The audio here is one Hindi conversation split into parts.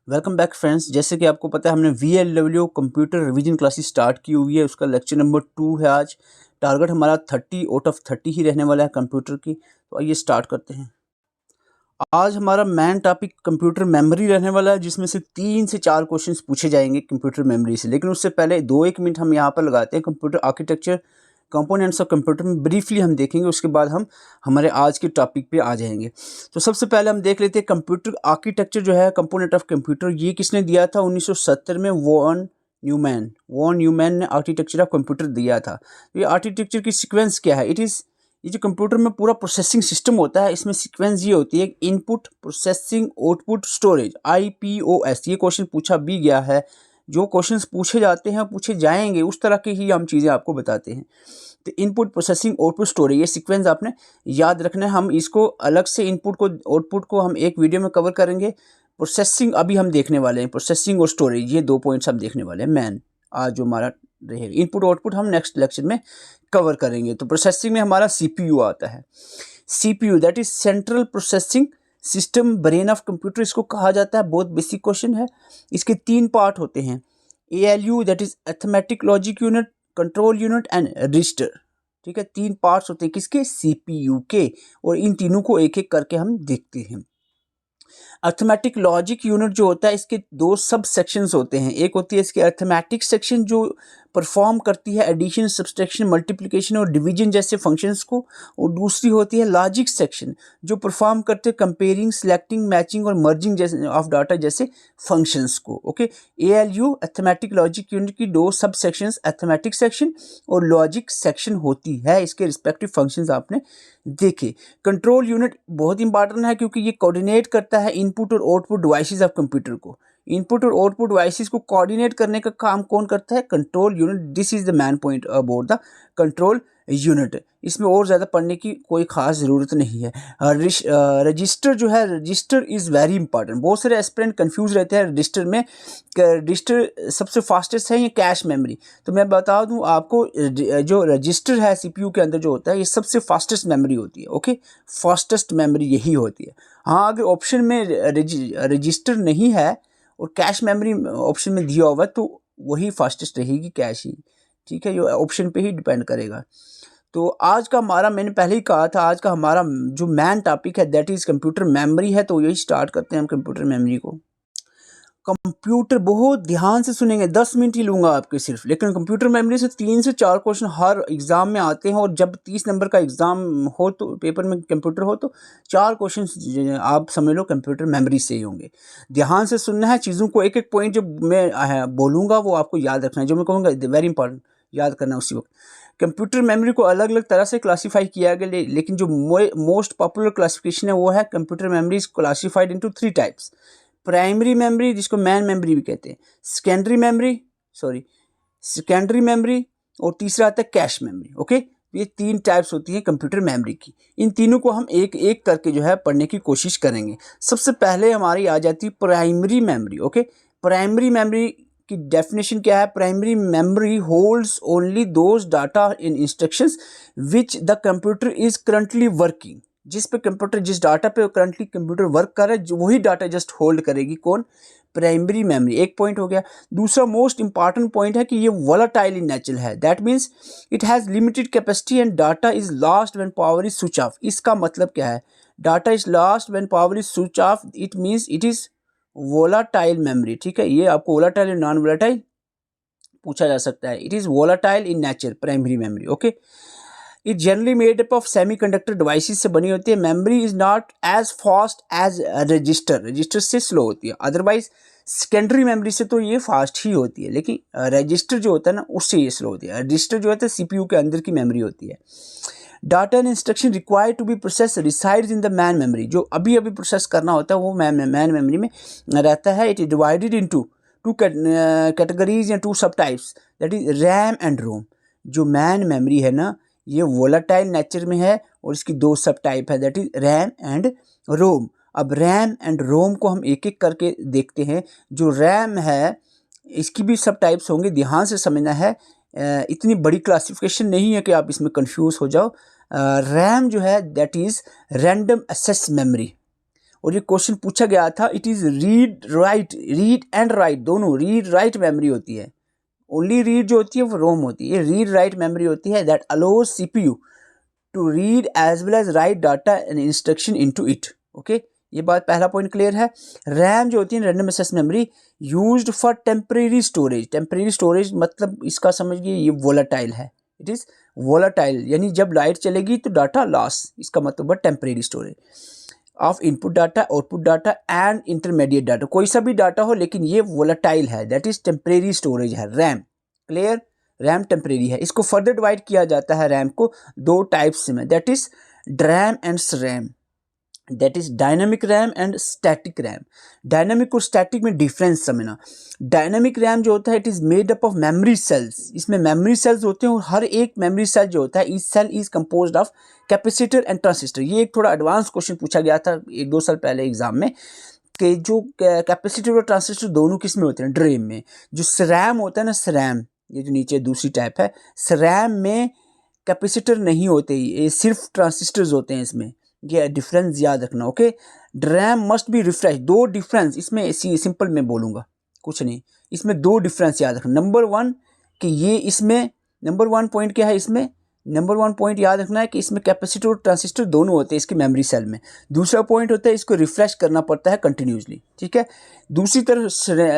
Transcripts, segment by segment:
Welcome back friends. जैसे कि आपको पता है हमने VLW computer revision classes start की हुई है। उसका लेक्चर नंबर 2 है आज। टारगेट हमारा 30 आउट ऑफ 30 ही रहने वाला है कंप्यूटर की। तो आइए स्टार्ट करते हैं। आज हमारा मेन टॉपिक कंप्यूटर मेमोरी रहने वाला है, जिसमें से 3 से 4 क्वेश्चंस पूछे जाएंगे कंप्यूटर मेमोरी से। लेकिन उससे पहले 2-1 मिनट हम यहाँ पर लगाते हैं। Computer architecture, components of computer में ब्रीफली हम देखेंगे, उसके बाद हम हमारे आज के टॉपिक पे आ जाएंगे। तो सबसे पहले हम देख लेते हैं कंप्यूटर आर्किटेक्चर जो है, कंपोनेंट ऑफ कंप्यूटर। ये किसने दिया था? 1970 में वॉन न्यूमैन ने आर्किटेक्चर ऑफ कंप्यूटर दिया था। तो ये आर्किटेक्चर की सीक्वेंस क्या है? ये जो कंप्यूटर में पूरा प्रोसेसिंग सिस्टम होता है, इसमें सीक्वेंस ये होती है: input, processing, output, storage, IPOS। ये क्वेश्चन पूछा भी गया है। जो क्वेश्चंस पूछे जाते हैं, पूछे जाएंगे, उस तरह की ही हम चीज़ें आपको बताते हैं। तो इनपुट, प्रोसेसिंग, आउटपुट, स्टोरेज, ये सीक्वेंस आपने याद रखना है। हम इसको अलग से इनपुट को, आउटपुट को हम एक वीडियो में कवर करेंगे। प्रोसेसिंग अभी हम देखने वाले हैं। प्रोसेसिंग और स्टोरेज, ये 2 पॉइंट्स हम देखने वाले हैं मैन आज जो हमारा रहेगा। इनपुट आउटपुट हम नेक्स्ट लेक्चर में कवर करेंगे। तो प्रोसेसिंग में हमारा CPU आता है। CPU that is central processing system, brain of computer इसको कहा जाता है। बहुत बेसिक क्वेश्चन है। इसके 3 पार्ट होते हैं: ALU that is arithmetic logic unit, control unit and register. ठीक है, 3 पार्ट्स होते हैं किसके? CPU के। और इन तीनों को एक एक करके हम देखते हैं। अरिथमेटिक लॉजिक यूनिट जो होता है, इसके 2 सब सेक्शंस होते हैं। एक होती है इसकी अरिथमेटिक सेक्शन जो परफॉर्म करती है एडिशन, सब्सट्रैक्शन, मल्टीप्लिकेशन और डिवीजन जैसे फंक्शंस को, और दूसरी होती है लॉजिक सेक्शन जो परफॉर्म करते हैं कंपेयरिंग, सिलेक्टिंग, मैचिंग और मर्जिंग जैसे ऑफ डाटा जैसे फंक्शंस को। Okay, ALU arithmetic logic unit की 2 सब सेक्शंस अरिथमेटिक सेक्शन और लॉजिक सेक्शन होती है। इसके रिस्पेक्टिव फंक्शंस आपने देखे। कंट्रोल यूनिट बहुत इंपॉर्टेंट है क्योंकि ये कोऑर्डिनेट करता है इनपुट और आउटपुट डिवाइसेस ऑफ कंप्यूटर को। इनपुट और आउटपुट डिवाइसेस को कोऑर्डिनेट करने का काम कौन करता है? Control unit. This is the man point about the control unit. इसमें और ज़्यादा पढ़ने की कोई ख़ास ज़रूरत नहीं है। रजिस्टर जो है, रजिस्टर इज़ वेरी इंपॉर्टेंट। बहुत सारे एस्पिरेंट कंफ्यूज रहते हैं रजिस्टर में। रजिस्टर सबसे फास्टेस्ट है या कैश मेमोरी? तो मैं बता दूं आपको, जो रजिस्टर है CPU के अंदर जो होता है, ये सबसे फास्टेस्ट मेमोरी होती है। ओके, फास्टेस्ट मेमोरी यही होती है। हाँ, अगर ऑप्शन में रजिस्टर नहीं है और कैश मेमोरी ऑप्शन में दिया हुआ है, तो वही फास्टेस्ट रहेगी, कैश ही। ठीक है, ये ऑप्शन पे ही डिपेंड करेगा। तो आज का हमारा, मैंने पहले ही कहा था, आज का हमारा जो मेन टॉपिक है दैट इज़ कंप्यूटर मेमोरी है। तो यही स्टार्ट करते हैं हम कंप्यूटर मेमोरी को। कंप्यूटर, बहुत ध्यान से सुनेंगे, 10 मिनट ही लूँगा आपके सिर्फ। लेकिन कंप्यूटर मेमोरी से 3 से 4 क्वेश्चन हर एग्ज़ाम में आते हैं। और जब 30 नंबर का एग्ज़ाम हो, तो पेपर में कंप्यूटर हो, तो 4 क्वेश्चन आप समझ लो कंप्यूटर मेमोरी से ही होंगे। ध्यान से सुनना है चीज़ों को, एक एक पॉइंट जो मैं बोलूँगा वो आपको याद रखना है। जो मैं कहूँगा वेरी इंपॉर्टेंट, याद करना है उसी वक्त। कंप्यूटर मेमोरी को अलग अलग तरह से क्लासीफाई किया गया, लेकिन जो मोस्ट पॉपुलर क्लासिफिकेशन है वो है computer memory is classified into 3 types. Primary memory, जिसको मैन मेमोरी भी कहते हैं, सेकेंडरी मेमोरी, और तीसरा आता है कैश मेमोरी। ओके, ये 3 टाइप्स होती हैं कंप्यूटर मेमोरी की। इन तीनों को हम एक एक करके जो है पढ़ने की कोशिश करेंगे। सबसे पहले हमारी आ जाती है primary memory. Okay, primary memory की डेफिनेशन क्या है? Primary memory holds only those data in instructions which the computer is currently working. जिस डाटा पे करंटली कंप्यूटर वर्क कर रहा है, वही डाटा जस्ट होल्ड करेगी। कौन? Primary memory. एक पॉइंट हो गया। दूसरा मोस्ट इंपॉर्टेंट पॉइंट है कि ये वोलाटाइल इन नेचर है। That means it has limited capacity and data is lost when power is switch off. इसका मतलब क्या है? Data is lost when power is switch off, it means it is volatile memory. ठीक है, ये आपको वोलाटाइल और नॉन वोलाटाइल पूछा जा सकता है। It is volatile in nature, primary memory. Okay, it generally made up of semiconductor devices से बनी होती है। Memory is not as fast as register से स्लो होती है। अदरवाइज सेकेंडरी मेमोरी से तो ये फास्ट ही होती है, लेकिन रजिस्टर जो होता है ना, उससे ये स्लो होती है। रजिस्टर जो होता है CPU के अंदर की मेमोरी होती है। Data and instruction required to be process resides in the main memory. जो अभी प्रोसेस करना होता है वो मैन मेमोरी में रहता है। It is divided into 2 categories या 2 sub types, that is RAM and ROM. जो मैन मेमोरी है ना, ये वोलाटाइल नेचर में है और इसकी 2 सब टाइप है, दैट इज रैम एंड रोम। अब रैम एंड रोम को हम एक एक करके देखते हैं। जो रैम है, इसकी भी सब टाइप्स होंगे, ध्यान से समझना है। इतनी बड़ी क्लासिफिकेशन नहीं है कि आप इसमें कंफ्यूज हो जाओ। रैम जो है that is random access memory, और ये क्वेश्चन पूछा गया था, it is read and write दोनों, रीड राइट मेमोरी होती है। ओनली रीड जो होती है वो रोम होती है, ये रीड राइट मेमोरी होती है that allows CPU to read as well as write data and instruction into it. Okay, ये बात पहला पॉइंट क्लियर है। रैम जो होती है random access memory used for temporary storage. Temporary storage मतलब इसका समझिए ये वोलाटाइल है, इट इज़ वोलाटाइल, यानी जब लाइट चलेगी तो डाटा लॉस, इसका मतलब है temporary storage of input data, output data and intermediate data. कोई सा भी डाटा हो लेकिन ये वोलाटाइल है, दैट इज टेम्परेरी स्टोरेज है रैम। क्लियर, रैम टेम्परेरी है। इसको फर्दर डिवाइड किया जाता है रैम को दो टाइप्स में, that is dram and SRAM, that is dynamic RAM and static RAM. Dynamic और स्टैटिक में डिफरेंस समझना। डायनामिक रैम जो होता है it is made up of memory cells, इसमें मेमोरी सेल्स होते हैं और हर एक मेमोरी सेल जो होता है each cell is composed of capacitor and transistor. ये एक थोड़ा एडवांस क्वेश्चन पूछा गया था 1-2 साल पहले एग्जाम में कि जो कैपेसिटर और ट्रांजिस्टर दोनों किस में होते हैं, ड्रेम में। जो SRAM होता है ना, SRAM ये जो नीचे दूसरी टाइप है, SRAM में कैपेसिटर नहीं होते, ये सिर्फ ट्रांजिस्टर्स होते हैं इसमें, ये डिफरेंस याद रखना। Okay, dram must be refresh. दो डिफरेंस इसमें इसी सिंपल में बोलूँगा, कुछ नहीं, इसमें दो डिफरेंस याद रखना। नंबर 1 कि ये इसमें नंबर 1 पॉइंट क्या है, इसमें नंबर 1 पॉइंट याद रखना है कि इसमें कैपेसिटर और ट्रांजिस्टर दोनों होते हैं इसकी मेमोरी सेल में। दूसरा पॉइंट होता है इसको रिफ्रेश करना पड़ता है कंटिन्यूसली, ठीक है। दूसरी तरफ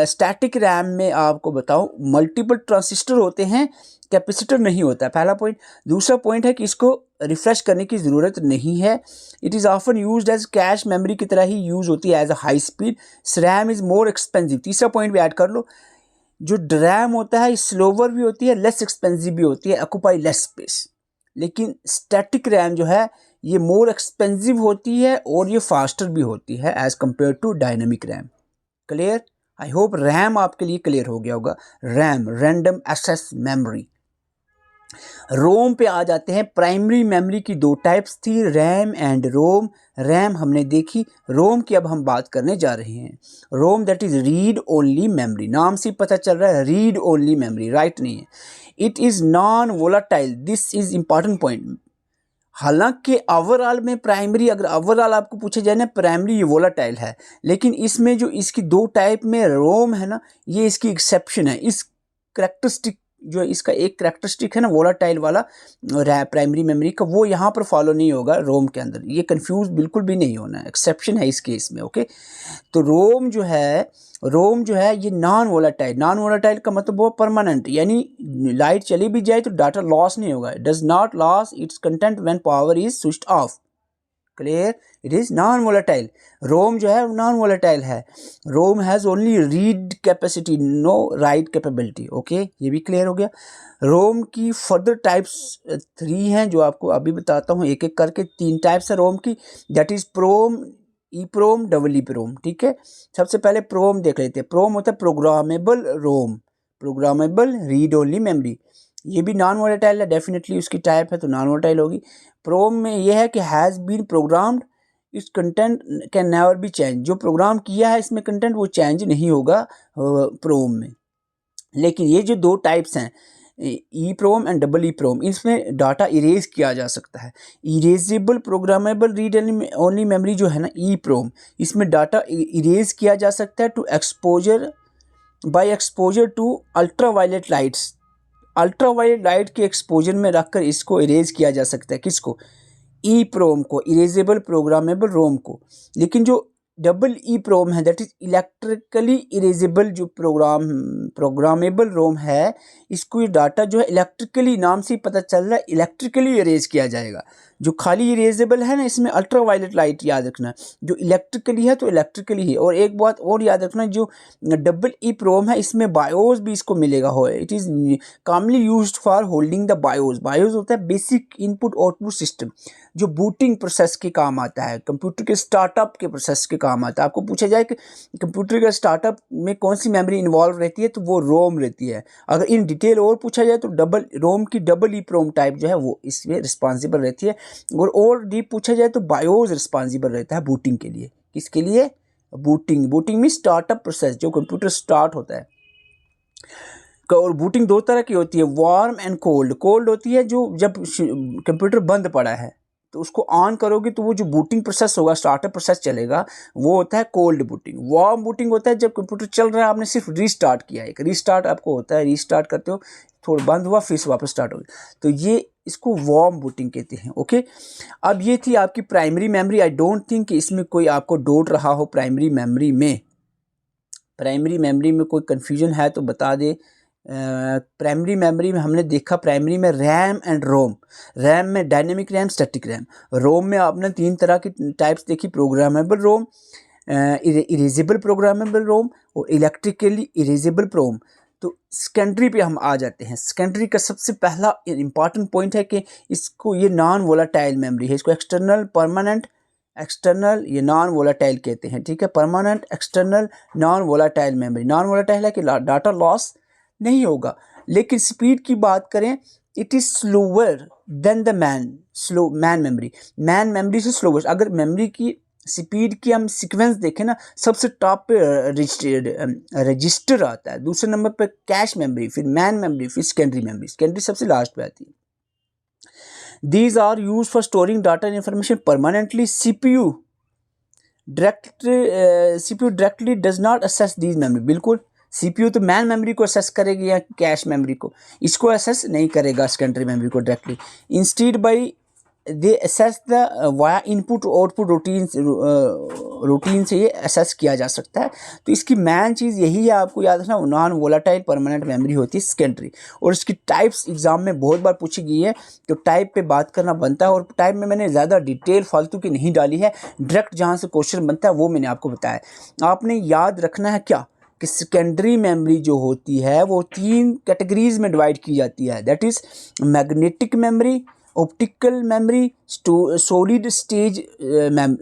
स्टैटिक रैम में आपको बताऊं मल्टीपल ट्रांजिस्टर होते हैं, कैपेसिटर नहीं होता है, पहला पॉइंट। दूसरा पॉइंट है कि इसको रिफ्रेश करने की ज़रूरत नहीं है, it is often used as cache memory की तरह ही यूज़ होती है as a high speed. SRAM is more expensive. तीसरा पॉइंट भी ऐड कर लो, जो DRAM होता है स्लोवर भी होती है, लेस एक्सपेंसिव भी होती है, ऑक्यूपाई लेस स्पेस। लेकिन स्टैटिक रैम जो है ये मोर एक्सपेंसिव होती है और ये फास्टर भी होती है as compare to dynamic RAM. Clear, I hope RAM आपके लिए क्लियर हो गया होगा। RAM random access memory. ROM पे आ जाते हैं। प्राइमरी मेमोरी की दो टाइप्स थी, रैम एंड रोम। रैम हमने देखी, रोम की अब हम बात करने जा रहे हैं। ROM that is read only memory, नाम से पता चल रहा है रीड ओनली मेमोरी, राइट नहीं है। It is non volatile, this is important point. हालांकि ओवरऑल में प्राइमरी, अगर ओवरऑल आपको पूछे जाए ना, प्राइमरी ये वोलाटाइल है, लेकिन इसमें जो इसकी दो टाइप में रोम है ना, ये इसकी एक्सेप्शन है। इस करेक्टरिस्टिक जो इसका एक करेक्टरिस्टिक है ना वोलाटाइल वाला प्राइमरी मेमोरी का, वो यहाँ पर फॉलो नहीं होगा रोम के अंदर। ये कंफ्यूज बिल्कुल भी नहीं होना है, एक्सेप्शन है इस केस में। ओके, तो रोम जो है ये नॉन वोलाटाइल। नॉन वोलाटाइल का मतलब वो परमानेंट, यानी लाइट चली भी जाए तो डाटा लॉस नहीं होगा। Does not loss its content when power is switched off. Clear, it is non volatile. ROM जो है नॉन वोलाटाइल है। ROM has only read capacity, no write capability. Okay, ये भी क्लियर हो गया। रोम की फर्दर टाइप्स 3 हैं जो आपको अभी बताता हूँ एक एक करके। 3 टाइप्स है रोम की, that is PROM, EEPROM, double EEPROM। ठीक है, सबसे पहले प्रोम देख लेते हैं। प्रोम होता है प्रोग्रामेबल रोम, प्रोग्रामेबल रीड ओनली मेमोरी। ये भी नॉन वोलेटाइल है, डेफिनेटली उसकी टाइप है तो नॉन वोलेटाइल होगी। प्रोम में यह है कि हैज़ बीन प्रोग्राम्ड, इस content can never be change. जो प्रोग्राम किया है इसमें कंटेंट वो चेंज नहीं होगा प्रोम में। लेकिन ये जो दो टाइप्स हैं EEPROM एंड डबल EEPROM, इसमें डाटा इरेज किया जा सकता है। Erasable programmable read only memory जो है ना EEPROM, इसमें डाटा इरेज किया जा सकता है to exposure, by exposure to ultraviolet lights. Ultraviolet light के एक्सपोजर में रखकर इसको इरेज किया जा सकता है। किसको? EEPROM को, इरेजेबल प्रोग्रामेबल रोम को। लेकिन जो डबल EEPROM है दैट इज इलेक्ट्रिकली इरेजेबल, जो प्रोग्रामेबल रोम है, इसको ये डाटा जो है इलेक्ट्रिकली, नाम से ही पता चल रहा है इलेक्ट्रिकली इरेज किया जाएगा। जो खाली इरेजेबल है ना, इसमें अल्ट्रावायलेट लाइट याद रखना, जो इलेक्ट्रिकली है तो इलेक्ट्रिकली ही। और एक बात और याद रखना, जो डबल EEPROM है इसमें बायोस भी इसको मिलेगा हो। It is commonly used for holding the BIOS. BIOS होता है बेसिक इनपुट आउटपुट सिस्टम, जो बूटिंग प्रोसेस के काम आता है, कंप्यूटर के स्टार्टअप के प्रोसेस के काम आता है। आपको पूछा जाए कि कंप्यूटर के स्टार्टअप में कौन सी मेमोरी इन्वॉल्व रहती है, तो वो रोम रहती है। अगर इन डिटेल और पूछा जाए तो डबल रोम की डबल EEPROM टाइप जो है वो इसमें रिस्पॉन्सिबल रहती है। और डीप पूछा जाए तो बायोस रिस्पॉन्सिबल रहता है बूटिंग के लिए। किसके लिए? बूटिंग में स्टार्टअप प्रोसेस, जो कंप्यूटर स्टार्ट होता है। और बूटिंग दो तरह की होती है, वार्म एंड कोल्ड। कोल्ड होती है जो जब कंप्यूटर बंद पड़ा है, तो उसको ऑन करोगे तो वो जो बूटिंग प्रोसेस होगा, स्टार्टअप प्रोसेस चलेगा, वो होता है कोल्ड बूटिंग। वार्म बूटिंग होता है जब कंप्यूटर चल रहा है, आपने सिर्फ रीस्टार्ट किया है, एक रीस्टार्ट आपको होता है, रीस्टार्ट करते हो थोड़ा बंद हुआ फिर से वापस स्टार्ट हो गया, तो ये इसको वार्म बूटिंग कहते हैं। ओके, अब ये थी आपकी primary memory. I don't think कि इसमें कोई आपको डाउट रहा हो प्राइमरी मेमोरी में। प्राइमरी मेमोरी में कोई कन्फ्यूजन है तो बता दे। प्राइमरी मेमोरी में हमने देखा प्राइमरी में रैम एंड रोम। रैम में डायनेमिक रैम, स्टैटिक रैम। रोम में आपने 3 तरह की टाइप्स देखी, प्रोग्रामेबल रोम, इरेजेबल प्रोग्रामेबल रोम और इलेक्ट्रिकली इरेजेबल रोम। तो सेकेंडरी पे हम आ जाते हैं। सेकेंडरी का सबसे पहला इंपॉर्टेंट पॉइंट है कि इसको ये नॉन वोलाटाइल मेमोरी है। इसको एक्सटर्नल, परमानेंट, एक्सटर्नल, ये नॉन वोलाटाइल कहते हैं, ठीक है। Permanent, external, non volatile memory. Non volatile है कि डाटा लॉस नहीं होगा, लेकिन स्पीड की बात करें, it is slower then the main memory. Man memory से स्लोअर। अगर मेमोरी की स्पीड की हम सीक्वेंस देखें ना, सबसे टॉप पे रजिस्टर आता है, दूसरे नंबर पे कैश मेमोरी, फिर मैन मेमोरी, फिर सेकेंडरी मेमोरी। सेकेंडरी सबसे लास्ट पे आती है। These are used for storing data and information permanently. CPU directly does not access these memory. बिल्कुल CPU तो मैन मेमोरी को असेस करेगी या कैश मेमोरी को, इसको असेस नहीं करेगा सेकेंडरी मेमोरी को directly. Instead by they assess the via input output routine से ये असेस किया जा सकता है। तो इसकी मेन चीज़ यही है, आपको याद रखना, नॉन वोलाटाइल परमानेंट मेमोरी होती है सेकेंडरी। और इसकी टाइप्स एग्जाम में बहुत बार पूछी गई है, तो टाइप पे बात करना बनता है। और टाइप में मैंने ज़्यादा डिटेल फालतू की नहीं डाली है, डायरेक्ट जहाँ से क्वेश्चन बनता है वो मैंने आपको बताया। आपने याद रखना है क्या कि सेकेंडरी मेमोरी जो होती है वो 3 कैटेगरीज में डिवाइड की जाती है। That is magnetic memory, optical memory, solid stage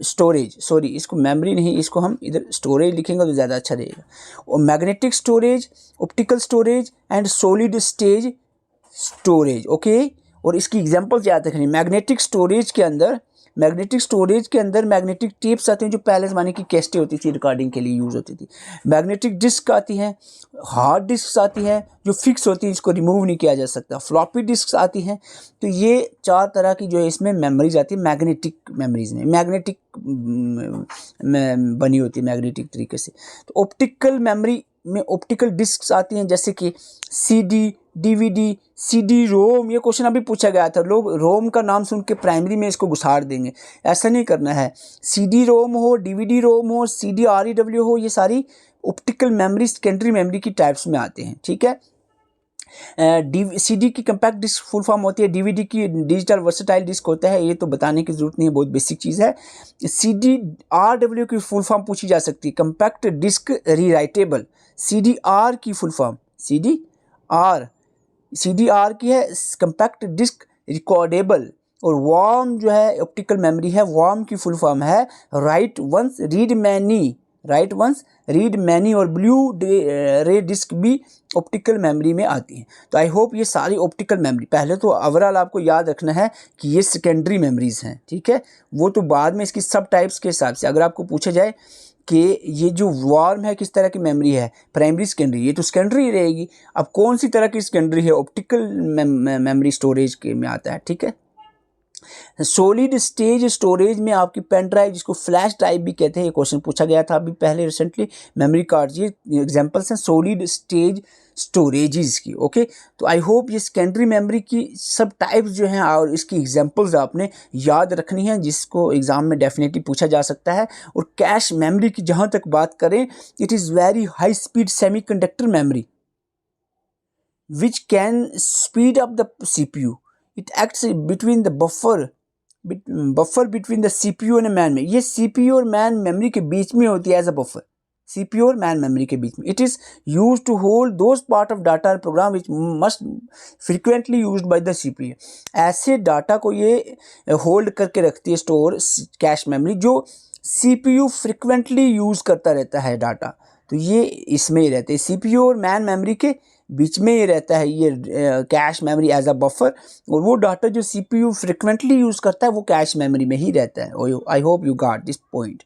storage. Sorry, इसको मेमोरी नहीं, इसको हम इधर स्टोरेज लिखेंगे तो ज़्यादा अच्छा रहेगा। और magnetic storage, optical storage and solid stage storage. Okay, और इसकी एग्जांपल्स याद रखनी। मैग्नेटिक स्टोरेज के अंदर मैग्नेटिक टेप्स आते हैं, जो पहले ज़माने की कैसेटें होती थी, रिकॉर्डिंग के लिए यूज़ होती थी। मैग्नेटिक डिस्क आती हैं, हार्ड डिस्क आती हैं जो फिक्स होती है, इसको रिमूव नहीं किया जा सकता। फ्लॉपी डिस्क आती हैं। तो ये 4 तरह की जो है इसमें मेमोरीज आती है मैग्नेटिक मेमोरीज में, मैग्नेटिक बनी होती है मैग्नेटिक तरीके से। तो ऑप्टिकल मेमोरी में ऑप्टिकल डिस्क आती हैं, जैसे कि CD, DVD, CD रोम। ये क्वेश्चन अभी पूछा गया था, लोग रोम का नाम सुन के प्राइमरी में इसको घुसाड़ देंगे, ऐसा नहीं करना है। CD रोम हो, DVD रोम हो, CDREW हो, ये सारी ऑप्टिकल मेमोरी सेकेंडरी मेमोरी की टाइप्स में आते हैं, ठीक है। CD की कंपैक्ट डिस्क फुल फॉर्म होती है, DVD की डिजिटल वर्सेटाइल डिस्क होता है, ये तो बताने की ज़रूरत नहीं है, बहुत बेसिक चीज़ है। CDRW की फुल फॉर्म पूछी जा सकती है, कंपैक्ट डिस्क रीराइटेबल। CDR की फुल फॉर्म CDR की है कंपैक्ट डिस्क रिकॉर्डेबल। और वार्म जो है ऑप्टिकल मेमोरी है, वार्म की फुल फॉर्म है राइट वंस रीड मैनी। और ब्लू रे डिस्क भी ऑप्टिकल मेमोरी में आती हैं। तो आई होप ये सारी ऑप्टिकल मेमोरी, पहले तो ओवरऑल आपको याद रखना है कि ये सेकेंडरी मेमोरीज हैं, ठीक है। वो तो बाद में इसकी सब टाइप्स के हिसाब से अगर आपको पूछा जाए कि ये जो वार्म है किस तरह की मेमोरी है, प्राइमरी सेकेंडरी, ये तो सेकेंडरी रहेगी। अब कौन सी तरह की सेकेंडरी है, ऑप्टिकल मेमोरी स्टोरेज के में आता है, ठीक है। सॉलिड स्टेज स्टोरेज में आपकी पेन ड्राइव, जिसको फ्लैश ड्राइव भी कहते हैं, ये क्वेश्चन पूछा गया था अभी पहले रिसेंटली। मेमोरी कार्ड, ये एग्जांपल्स हैं सॉलिड स्टेज स्टोरेजेस की। ओके, तो आई होप ये सेकेंडरी मेमोरी की सब टाइप्स जो हैं और इसकी एग्जांपल्स आपने याद रखनी है, जिसको एग्जाम में डेफिनेटली पूछा जा सकता है। और कैश मेमोरी की जहाँ तक बात करें, it is very high speed semiconductor memory which can speed up the CPU. It acts between the buffer between the CPU and man में। ये CPU और man memory के बीच में होती है एज अ बफर, CPU और man memory के बीच में। It is used to hold those part of data and program which must frequently used by the CPU। ऐसे डाटा को ये होल्ड करके रखती है, स्टोर कैश मेमोरी, जो CPU फ्रिक्वेंटली यूज़ करता रहता है डाटा। तो ये इसमें ही रहते हैं, CPU और मैन मेमोरी के बीच में ही रहता है ये cache memory as a buffer. और वो डाटा जो CPU फ्रिक्वेंटली यूज़ करता है वो कैश मेमोरी में ही रहता है। I hope you got this point.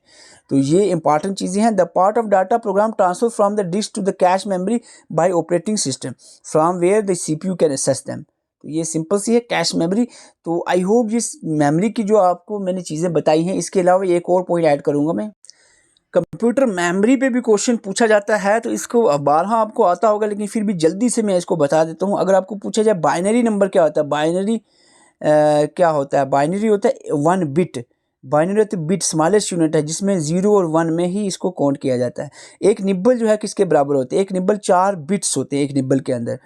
तो ये इंपॉर्टेंट चीज़ें हैं। The part of data program transfer from the disk to the cache memory by operating system from where the CPU can access them. तो ये सिंपल सी है कैश मेमोरी। तो आई होप जिस मेमोरी की जो आपको मैंने चीज़ें बताई हैं, इसके अलावा एक और पॉइंट ऐड करूँगा मैं। कंप्यूटर मेमोरी पे भी क्वेश्चन पूछा जाता है, तो इसको 12 आपको आता होगा, लेकिन फिर भी जल्दी से मैं इसको बता देता हूँ। अगर आपको पूछा जाए बाइनरी नंबर क्या होता है, बाइनरी क्या होता है, बाइनरी होता है 1 बिट। बाइनरी होता है बिट स्मॉलेस्ट यूनिट है, जिसमें 0 और 1 में ही इसको काउंट किया जाता है। एक निब्बल जो है किसके बराबर होते हैं, एक निब्बल 4 बिट्स होते हैं एक निब्बल के अंदर।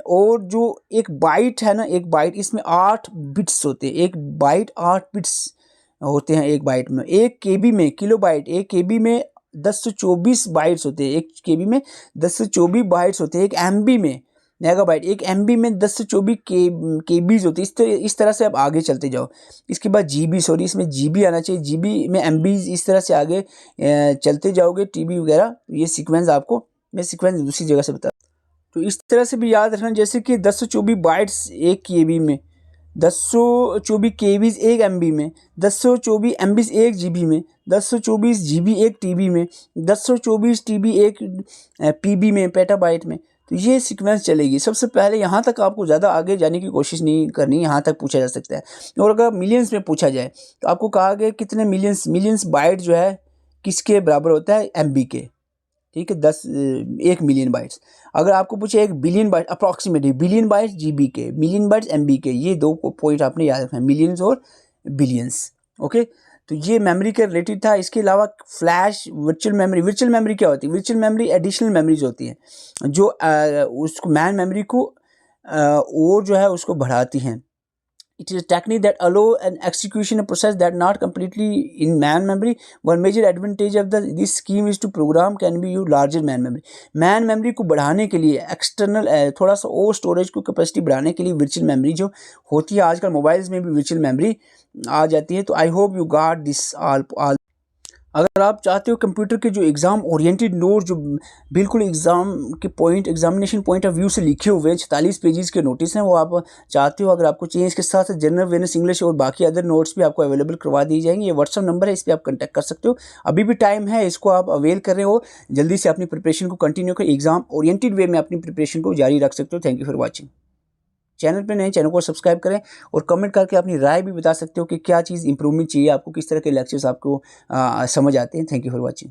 और जो एक बाइट है ना, एक बाइट इसमें 8 बिट्स होते हैं, एक बाइट 8 बिट्स होते हैं एक बाइट में। एक केबी में किलो बाइट, एक केबी में 10 से 24 बाइट्स होते हैं, एक केबी में 10 से 24 बाइट्स होते हैं। एक एमबी में मेगाबाइट, एक एमबी में 10 से 24 केबीज होती है। इस तरह से आप आगे चलते जाओ। इसके बाद जीबी, सॉरी इसमें जीबी आना चाहिए, जीबी में एमबीज, इस तरह से आगे चलते जाओगे, टीबी वगैरह। ये सीक्वेंस आपको मैं सीक्वेंस दूसरी जगह से बता। तो इस तरह से भी याद रखना, जैसे कि 10 से 24 बाइट्स एक केबी में, 1024 केबीज एक एमबी में, 1024 एमबीज एक जीबी में, 1024 जीबी एक टीबी में, 1024 टीबी एक पीबी में, पेटाबाइट में। तो ये सीक्वेंस चलेगी। सबसे पहले यहाँ तक आपको ज़्यादा आगे जाने की कोशिश नहीं करनी, यहाँ तक पूछा जा सकता है। और अगर मिलियंस में पूछा जाए तो आपको कहा गया कितने मिलियंस बाइट जो है किसके बराबर होता है, एमबी के। ठीक है, 1 मिलियन बाइट्स। अगर आपको पूछे 1 billion byte, approximately billion bytes GB के, मिलियन बाइट्स एमबी के। ये दो पॉइंट आपने याद रखना है, मिलियंस और बिलियंस। ओके, तो ये मेमोरी के रिलेटेड था। इसके अलावा फ्लैश, वर्चुअल मेमोरी क्या होती है? वर्चुअल मेमोरी एडिशनल मेमोरीज होती हैं जो उसको मैन मेमोरी को और जो है उसको बढ़ाती हैं। It is a technique that allow an execution process that not completely in man memory. One major advantage of this scheme is to program can be used larger man memory. Man memory को बढ़ाने के लिए एक्सटर्नल थोड़ा सा और स्टोरेज को कैपेसिटी बढ़ाने के लिए वर्चुअल मेमोरी जो होती है, आजकल मोबाइल्स में भी वर्चुअल मेमोरी आ जाती है। तो आई hope you got this all. अगर आप चाहते हो कंप्यूटर के जो एग्ज़ाम ओरिएंटेड नोट, जो बिल्कुल एग्ज़ाम के point, examination point of view से लिखे हुए 46 पेजेस के नोटिस हैं, वो आप चाहते हो, अगर आपको चाहिए, इसके साथ जनरल अवेयरनेस इंग्लिश और बाकी अदर नोट्स भी आपको अवेलेबल करवा दी जाएंगे। ये व्हाट्सअप नंबर है, इस पर आप कंटेक्ट कर सकते हो। अभी भी टाइम है, इसको आप अवेल कर रहे हो, जल्दी से अपनी प्रिपरेशन को कंटिन्यू करें, एग्ज़ाम ओरिएंटेड वे में अपनी प्रिपरेशन को जारी रख सकते हो। Thank you for watching. Channel पे नए, चैनल को सब्सक्राइब करें और कमेंट करके अपनी राय भी बता सकते हो कि क्या चीज़ इंप्रूवमेंट चाहिए आपको, किस तरह के लेक्चर्स आपको समझ आते हैं। Thank you for watching.